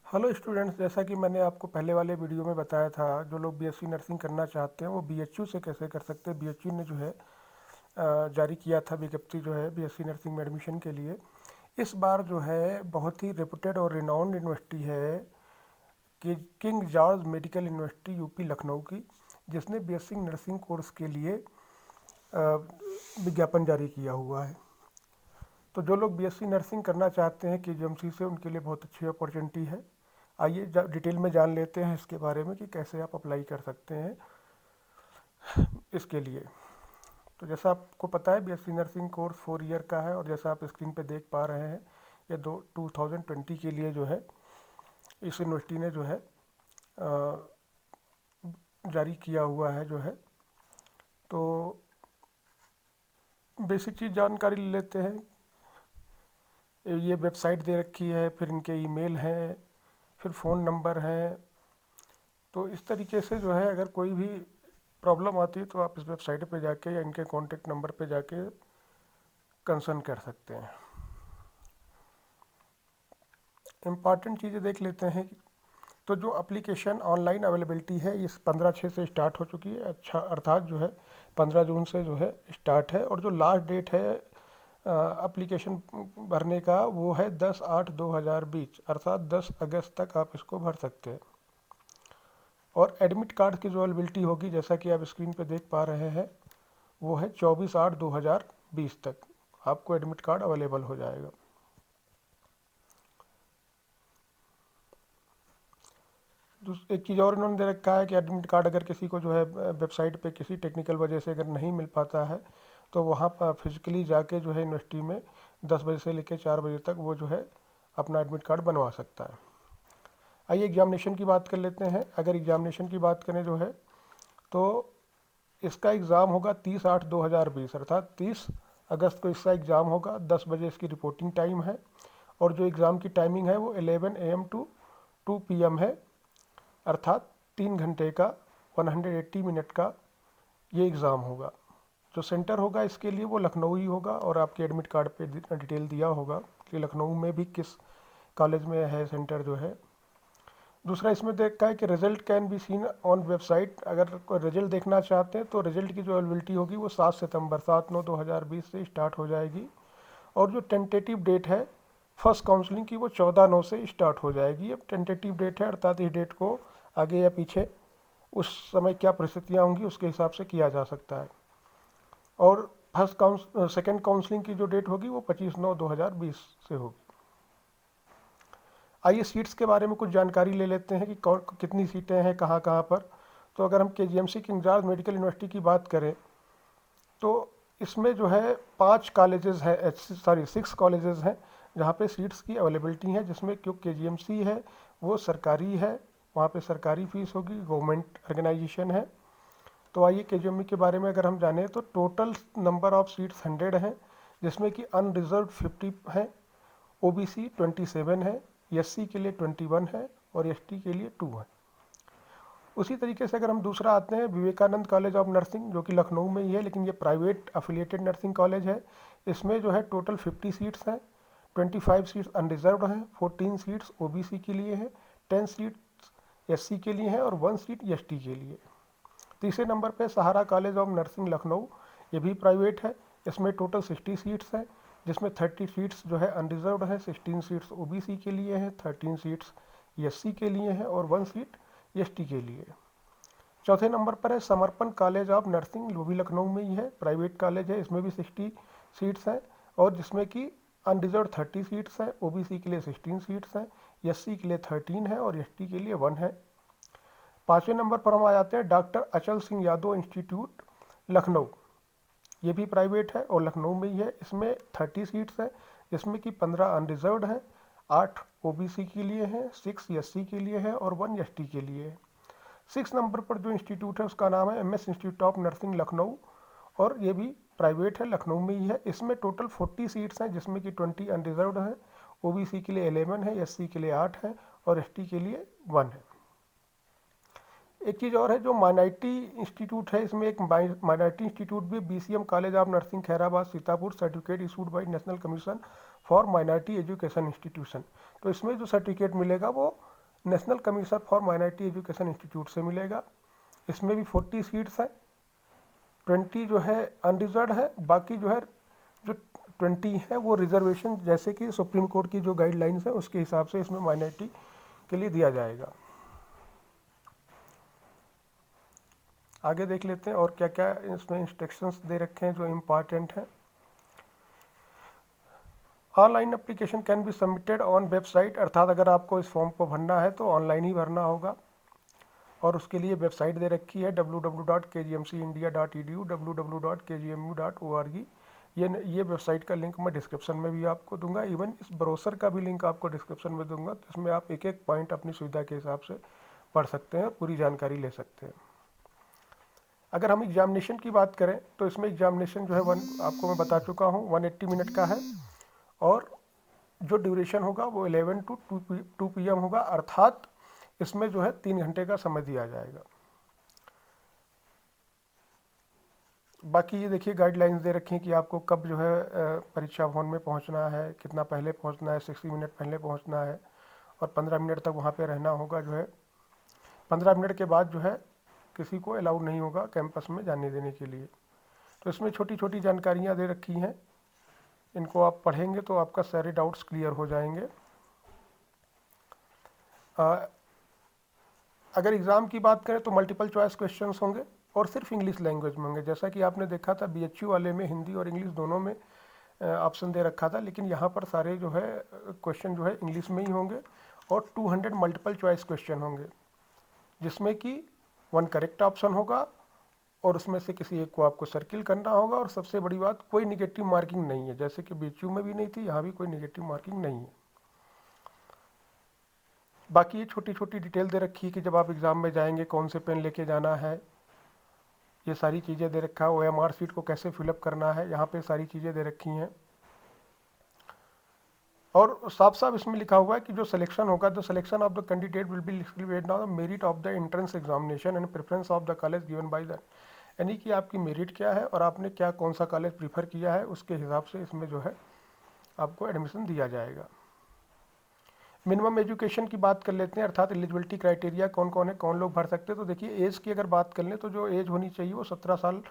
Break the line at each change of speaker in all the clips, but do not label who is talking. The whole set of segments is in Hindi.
हेलो स्टूडेंट्स, जैसा कि मैंने आपको पहले वाले वीडियो में बताया था, जो लोग बीएससी नर्सिंग करना चाहते हैं वो बीएचयू से कैसे कर सकते हैं। बीएचयू ने जो है जारी किया था विज्ञप्ति जो है बीएससी नर्सिंग में एडमिशन के लिए। इस बार जो है बहुत ही रेपुटेड और रिनाउंड यूनिवर्सिटी है कि king George medical university UP Lucknow की, जिसने बीएससी नर्सिंग कोर्स के लिए विज्ञापन जारी किया हुआ है। तो जो लोग बीएससी नर्सिंग करना चाहते हैं केजीएमसी से, उनके लिए बहुत अच्छी अपॉर्चुनिटी है। आइए डिटेल में जान लेते हैं इसके बारे में कि कैसे आप अप्लाई कर सकते हैं इसके लिए। तो जैसा आपको पता है, बीएससी नर्सिंग कोर्स 4 ईयर का है, और जैसा आप स्क्रीन पे देख पा रहे हैं, ये 2020 के लिए जो है इस यूनिवर्सिटी ने जो है जारी किया हुआ है जो है। तो बेसिक चीज़ जानकारी ले लेते हैं। ये वेबसाइट दे रखी है, फिर इनके ईमेल हैं, फिर फ़ोन नंबर हैं। तो इस तरीके से जो है अगर कोई भी प्रॉब्लम आती है तो आप इस वेबसाइट पे जाके या इनके कॉन्टेक्ट नंबर पे जाके कंसर्न कर सकते हैं। इम्पॉर्टेंट चीज़ें देख लेते हैं। तो जो एप्लीकेशन ऑनलाइन अवेलेबिलिटी है, इस 15/6 से स्टार्ट हो चुकी है, अच्छा अर्थात जो है 15 जून से जो है स्टार्ट है। और जो लास्ट डेट है एप्लीकेशन भरने का, वो है 10/8/2020, अर्थात 10 अगस्त तक आप इसको भर सकते हैं। और एडमिट कार्ड की जो अवेलेबिलिटी होगी, जैसा कि आप स्क्रीन पे देख पा रहे हैं, वो है 24/8/2020 तक आपको एडमिट कार्ड अवेलेबल हो जाएगा। एक चीज़ और इन्होंने दे रखा है कि एडमिट कार्ड अगर किसी को जो है वेबसाइट पे किसी टेक्निकल वजह से अगर नहीं मिल पाता है, तो वहाँ पर फिजिकली जाके जो है यूनिवर्सिटी में 10 बजे से लेकर 4 बजे तक वो जो है अपना एडमिट कार्ड बनवा सकता है। आइए एग्जामिनेशन की बात कर लेते हैं। अगर एग्जामिनेशन की बात करें जो है, तो इसका एग्ज़ाम होगा 30/8/2020, अर्थात 30 अगस्त को इसका एग्ज़ाम होगा। 10 बजे इसकी रिपोर्टिंग टाइम है, और जो एग्ज़ाम की टाइमिंग है वो 11 AM टू 2 PM है, अर्थात 3 घंटे का 180 मिनट का ये एग्ज़ाम होगा। जो सेंटर होगा इसके लिए वो लखनऊ ही होगा, और आपके एडमिट कार्ड पे डिटेल दिया होगा कि लखनऊ में भी किस कॉलेज में है सेंटर जो है। दूसरा इसमें देखा है कि result can be seen on website. अगर रिजल्ट देखना चाहते हैं तो रिजल्ट की जो अवेलेबिलिटी होगी वो 7 9 2020 से स्टार्ट हो जाएगी। और जो टेंटेटिव डेट है फर्स्ट काउंसलिंग की, वो 14/9 से स्टार्ट हो जाएगी। अब टेंटेटिव डेट है, अर्थात इस डेट को आगे या पीछे उस समय क्या परिस्थितियाँ होंगी उसके हिसाब से किया जा सकता है। और सेकेंड काउंसलिंग की जो डेट होगी वो 25/9/2020 से होगी। आइए सीट्स के बारे में कुछ जानकारी ले लेते हैं कि कौन कितनी सीटें हैं कहाँ कहाँ पर। तो अगर हम KGMC king George medical university की बात करें, तो इसमें जो है 5 कॉलेजेस हैं, सॉरी 6 कॉलेजेस हैं जहाँ पे सीट्स की अवेलेबिलिटी है। जिसमें क्योंकि केजीएमसी है वो सरकारी है, वहाँ पे सरकारी फीस होगी, गवर्नमेंट ऑर्गेनाइजेशन है। तो आइए केजीएमयू के बारे में अगर हम जानें, तो टोटल नंबर ऑफ सीट्स 100 हैं, जिसमें कि अनरिजर्व 50 हैं, ओबीसी 27 है, एससी के लिए 21 है, और एसटी के लिए 2 है। उसी तरीके से अगर हम दूसरा आते हैं, विवेकानंद कॉलेज ऑफ नर्सिंग, जो कि लखनऊ में ही है, लेकिन ये प्राइवेट अफिलिएटेड नर्सिंग कॉलेज है। इसमें जो है टोटल 50 सीट्स हैं, 25 सीट्स अनरिजर्व्ड हैं, 14 सीट्स ओबीसी के लिए हैं, 10 सीट्स एससी के लिए हैं, और 1 सीट एसटी के लिए। तीसरे नंबर पे सहारा कॉलेज ऑफ नर्सिंग लखनऊ, ये भी प्राइवेट है। इसमें टोटल 60 सीट्स हैं, जिसमें 30 सीट्स जो है अनरिजर्व्ड है, 16 सीट्स ओबीसी के लिए हैं, 13 सीट्स एससी के लिए हैं, और 1 सीट एसटी के लिए। चौथे नंबर पर है समर्पण कॉलेज ऑफ नर्सिंग, वो भी लखनऊ में ही है, प्राइवेट कॉलेज है। इसमें भी 60 सीट्स हैं, और जिसमें कि अनरिजर्व 30 सीट्स हैं, ओबीसी के लिए 16 सीट्स हैं, एससी के लिए 13 है, और एसटी के लिए 1 है। पाँचवें नंबर पर हम आ जाते हैं डॉक्टर अचल सिंह यादव इंस्टीट्यूट लखनऊ, ये भी प्राइवेट है और लखनऊ में ही है। इसमें 30 सीट्स हैं, जिसमें कि 15 अनरिजर्व्ड हैं, 8 ओबीसी के लिए हैं, 6 एससी के लिए है, और 1 एसटी के लिए है। 6 नंबर पर जो इंस्टीट्यूट है उसका नाम है MS institute of nursing Lucknow, और ये भी प्राइवेट है, लखनऊ में ही है। इसमें टोटल 40 सीट्स हैं, जिसमें कि 20 अनरिजर्व्ड हैं, ओबीसी के लिए 11 है, एससी के लिए 8 है, और एसटी के लिए 1 है। एक चीज़ और है, जो माइनॉरिटी इंस्टीट्यूट है, इसमें एक माइनॉरिटी इंस्टीट्यूट भी BCM college of nursing Khairabad Sitapur, certificate issued by national commission for minority education institution. तो इसमें जो सर्टिफिकेट मिलेगा वो national commission for minority education institute से मिलेगा। इसमें भी 40 सीट्स हैं, 20 जो है अनरिजर्व है, बाकी जो है जो 20 है वो रिजर्वेशन, जैसे कि सुप्रीम कोर्ट की जो गाइडलाइंस है उसके हिसाब से इसमें माइनॉरिटी के लिए दिया जाएगा। आगे देख लेते हैं और क्या क्या इसमें इंस्ट्रक्शंस दे रखे हैं जो इम्पॉर्टेंट हैं। Online application can be submitted on website, अर्थात अगर आपको इस फॉर्म को भरना है तो ऑनलाइन ही भरना होगा और उसके लिए वेबसाइट दे रखी है www.kgmcindia.edu, www.kgmu.org। ये वेबसाइट का लिंक मैं डिस्क्रिप्शन में भी आपको दूंगा, इवन इस ब्रोशर का भी लिंक आपको डिस्क्रिप्शन में दूंगा, तो इसमें आप एक एक पॉइंट अपनी सुविधा के हिसाब से पढ़ सकते हैं और पूरी जानकारी ले सकते हैं। अगर हम एग्जामिनेशन की बात करें तो इसमें एग्जामिनेशन जो है आपको मैं बता चुका हूँ 180 मिनट का है और जो ड्यूरेशन होगा वो 11 to 2 PM होगा, अर्थात इसमें जो है 3 घंटे का समय दिया जाएगा। बाकी ये देखिए गाइडलाइंस दे रखी हैं कि आपको कब जो है परीक्षा भवन में पहुंचना है, कितना पहले पहुंचना है, 60 मिनट पहले पहुंचना है और 15 मिनट तक वहां पे रहना होगा। जो है 15 मिनट के बाद जो है किसी को अलाउड नहीं होगा कैंपस में जाने देने के लिए। तो इसमें छोटी छोटी जानकारियाँ दे रखी हैं, इनको आप पढ़ेंगे तो आपका सारे डाउट्स क्लियर हो जाएंगे। अगर एग्ज़ाम की बात करें तो मल्टीपल चॉइस क्वेश्चंस होंगे और सिर्फ इंग्लिश लैंग्वेज में होंगे। जैसा कि आपने देखा था BHU वाले में हिंदी और इंग्लिश दोनों में ऑप्शन दे रखा था, लेकिन यहाँ पर सारे जो है क्वेश्चन जो है इंग्लिश में ही होंगे और 200 मल्टीपल चॉइस क्वेश्चन होंगे, जिसमें कि 1 करेक्ट ऑप्शन होगा और उसमें से किसी एक को आपको सर्किल करना होगा। और सबसे बड़ी बात, कोई निगेटिव मार्किंग नहीं है, जैसे कि BHU में भी नहीं थी, यहाँ भी कोई निगेटिव मार्किंग नहीं है। बाकी ये छोटी छोटी डिटेल दे रखी है कि जब आप एग्ज़ाम में जाएंगे कौन से पेन लेके जाना है, ये सारी चीज़ें दे रखा है। OMR शीट को कैसे फिलअप करना है, यहाँ पे सारी चीज़ें दे रखी हैं और साफ साफ इसमें लिखा हुआ है कि जो सिलेक्शन होगा, the selection of the candidate will be based on the merit of the entrance examination and preference of the college given by the, यानी कि आपकी मेरिट क्या है और आपने क्या कौन सा कॉलेज प्रीफर किया है उसके हिसाब से इसमें जो है आपको एडमिशन दिया जाएगा। मिनिमम एजुकेशन की बात कर लेते हैं, अर्थात एलिजिबिलिटी क्राइटेरिया कौन कौन है, कौन लोग भर सकते हैं। तो देखिए एज की अगर बात कर लें तो जो एज होनी चाहिए वो 17 साल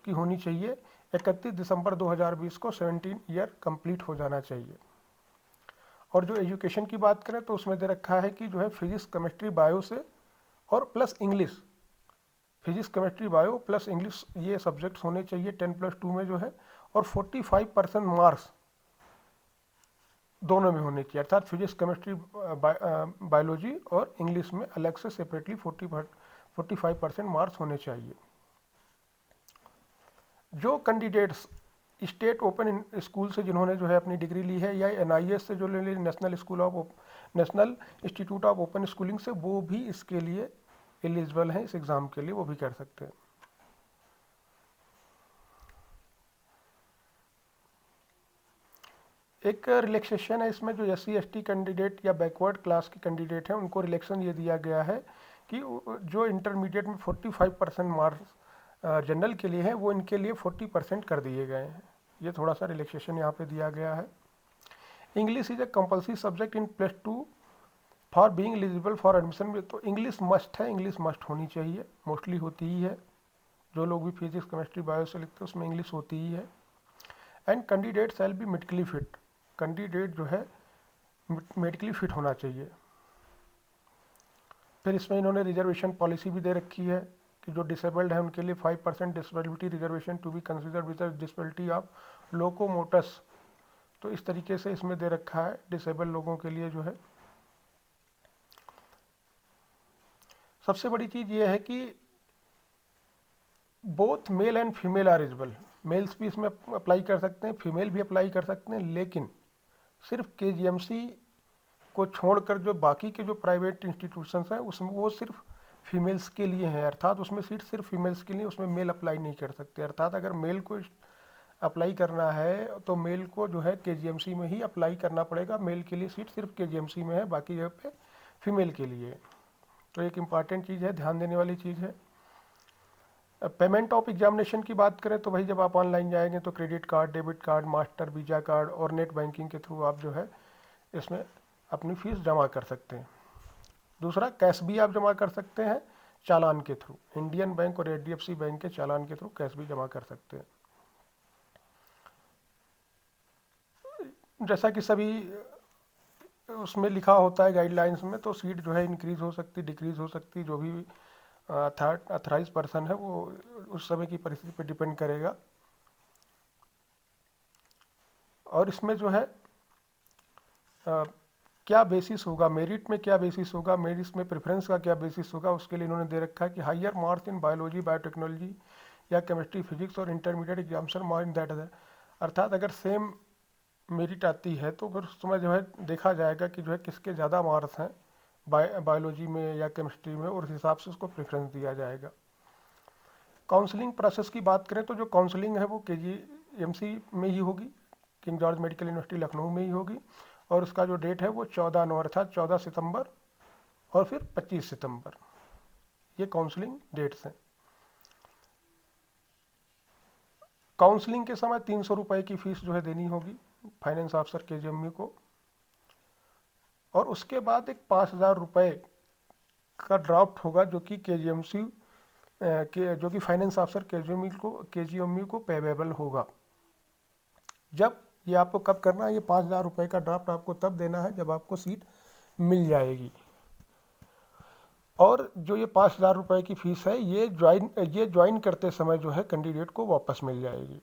की होनी चाहिए। 31 दिसंबर 2020 को 17 ईयर कंप्लीट हो जाना चाहिए। और जो एजुकेशन की बात करें तो उसमें दे रखा है कि जो है फिजिक्स केमिस्ट्री बायो से और plus English, physics chemistry bio plus English ये सब्जेक्ट्स होने चाहिए 10+2 में जो है, और 45% मार्क्स दोनों में होने चाहिए, अर्थात फिजिक्स केमिस्ट्री बायोलॉजी और इंग्लिश में अलग से सेपरेटली 45% मार्क्स होने चाहिए। जो कैंडिडेट्स स्टेट ओपन स्कूल से जिन्होंने जो है अपनी डिग्री ली है या NIS से जो ले ली, national institute of open schooling से, वो भी इसके लिए एलिजिबल हैं, इस एग्ज़ाम के लिए वो भी कर सकते हैं। एक रिलैक्सेशन है इसमें, जो SC ST कैंडिडेट या बैकवर्ड क्लास के कैंडिडेट हैं उनको रिलैक्सेशन ये दिया गया है कि जो इंटरमीडिएट में 45% मार्क्स जनरल के लिए है वो इनके लिए 40% कर दिए गए हैं। ये थोड़ा सा रिलैक्सेशन यहाँ पे दिया गया है। English is a compulsory subject in +2 for being eligible for admission में, तो इंग्लिश मस्ट है, इंग्लिश मस्ट होनी चाहिए, मोस्टली होती ही है। जो लोग भी फिजिक्स केमिस्ट्री बायो से लिखते हैं उसमें इंग्लिश होती ही है। And candidate shall be medically fit, candidate जो है मेडिकली फिट होना चाहिए। फिर इसमें इन्होंने रिजर्वेशन पॉलिसी भी दे रखी है कि जो डिसेबल्ड है उनके लिए 5% disability reservation to be considered with disability of locomotor, तो इस तरीके से इसमें दे रखा है डिसेबल लोगों के लिए जो है। सबसे बड़ी चीज़ ये है कि both male and female are eligible, males भी इसमें अप्लाई कर सकते हैं, फीमेल भी अप्लाई कर सकते हैं, लेकिन सिर्फ KGMC को छोड़कर जो बाकी के जो प्राइवेट इंस्टीट्यूशंस हैं उसमें वो सिर्फ फीमेल्स के लिए हैं, अर्थात उसमें सीट सिर्फ फीमेल्स के लिए, उसमें मेल अप्लाई नहीं कर सकते। अर्थात अगर मेल को अप्लाई करना है तो मेल को जो है KGMC में ही अप्लाई करना पड़ेगा, मेल के लिए सीट सिर्फ KGMC में है, बाकी जगह पे फीमेल के लिए। तो एक इम्पॉर्टेंट चीज़ है, ध्यान देने वाली चीज़ है। पेमेंट ऑफ एग्जामिनेशन की बात करें तो भाई जब आप ऑनलाइन जाएंगे तो credit card, debit card, master, visa card और नेट बैंकिंग के थ्रू आप जो है इसमें अपनी फ़ीस जमा कर सकते हैं। दूसरा कैश भी आप जमा कर सकते हैं चालान के थ्रू, इंडियन बैंक और HDFC बैंक के चालान के थ्रू कैश भी जमा कर सकते हैं। जैसा कि सभी उसमें लिखा होता है गाइडलाइंस में, तो सीट जो है इंक्रीज हो सकती, डिक्रीज हो सकती, जो भी अथराइज पर्सन है वो उस समय की परिस्थिति पर डिपेंड करेगा। और इसमें जो है क्या बेसिस होगा, मेरिट में क्या बेसिस होगा, मेरिट में प्रेफरेंस का क्या बेसिस होगा, उसके लिए इन्होंने दे रखा है कि higher marks in biology, biotechnology या केमिस्ट्री, फिजिक्स और intermediate exams in mark in that other. अर्थात अगर सेम मेरिट आती है तो फिर उस समय जो है देखा जाएगा कि जो है किसके ज़्यादा मार्क्स हैं बायोलॉजी में या केमिस्ट्री में, और उस हिसाब से उसको प्रेफरेंस दिया जाएगा। काउंसलिंग प्रोसेस की बात करें तो जो काउंसलिंग है वो KGMC में ही होगी, king George medical university Lucknow में ही होगी, और उसका जो डेट है वो 14 नवंबर था, 14 सितंबर और फिर 25 सितंबर, ये काउंसलिंग डेट्स हैं। काउंसलिंग के समय 300 रुपये की फीस जो है देनी होगी फाइनेंस ऑफिसर KGMU को, और उसके बाद एक 5,000 रुपये का ड्राफ्ट होगा जो कि KGMC के जो कि फाइनेंस ऑफिसर KGMU को पेबेबल होगा। जब ये आपको कब करना है, ये 5,000 रुपये का ड्राफ्ट आपको तब देना है जब आपको सीट मिल जाएगी। और जो ये 5,000 रुपये की फ़ीस है ये ज्वाइन करते समय जो है कैंडिडेट को वापस मिल जाएगी।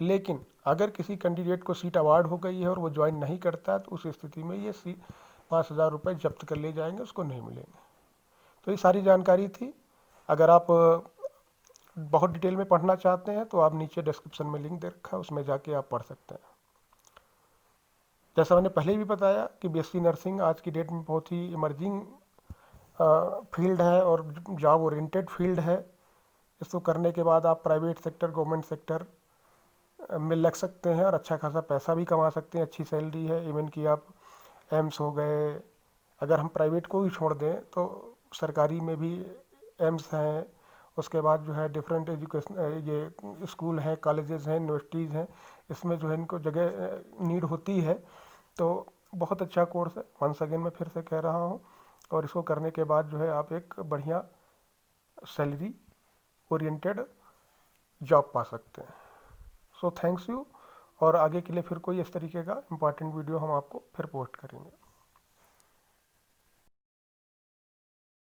लेकिन अगर किसी कैंडिडेट को सीट अवार्ड हो गई है और वो ज्वाइन नहीं करता है तो उस स्थिति में ये 5,000 रुपये जब्त कर लिए जाएंगे, उसको नहीं मिलेंगे। तो ये सारी जानकारी थी। अगर आप बहुत डिटेल में पढ़ना चाहते हैं तो आप नीचे डिस्क्रिप्शन में लिंक दे रखा है, उसमें जाके आप पढ़ सकते हैं। जैसा मैंने पहले भी बताया कि BSc नर्सिंग आज की डेट में बहुत ही इमर्जिंग फील्ड है और जॉब ओरिएंटेड फील्ड है। इसको करने के बाद आप प्राइवेट सेक्टर, गवर्नमेंट सेक्टर में लग सकते हैं और अच्छा खासा पैसा भी कमा सकते हैं, अच्छी सैलरी है। इवन कि आप एम्स हो गए, अगर हम प्राइवेट को ही छोड़ दें तो सरकारी में भी एम्स हैं, उसके बाद जो है डिफरेंट एजुकेशन ये स्कूल हैं, कॉलेजेस हैं, यूनिवर्सिटीज़ हैं, इसमें जो है इनको जगह नीड होती है। तो बहुत अच्छा कोर्स है, वंस अगेन मैं फिर से कह रहा हूँ, और इसको करने के बाद जो है आप एक बढ़िया सैलरी ओरिएंटेड जॉब पा सकते हैं। सो थैंक्स यू, और आगे के लिए फिर कोई इस तरीके का इम्पॉर्टेंट वीडियो हम आपको फिर पोस्ट करेंगे।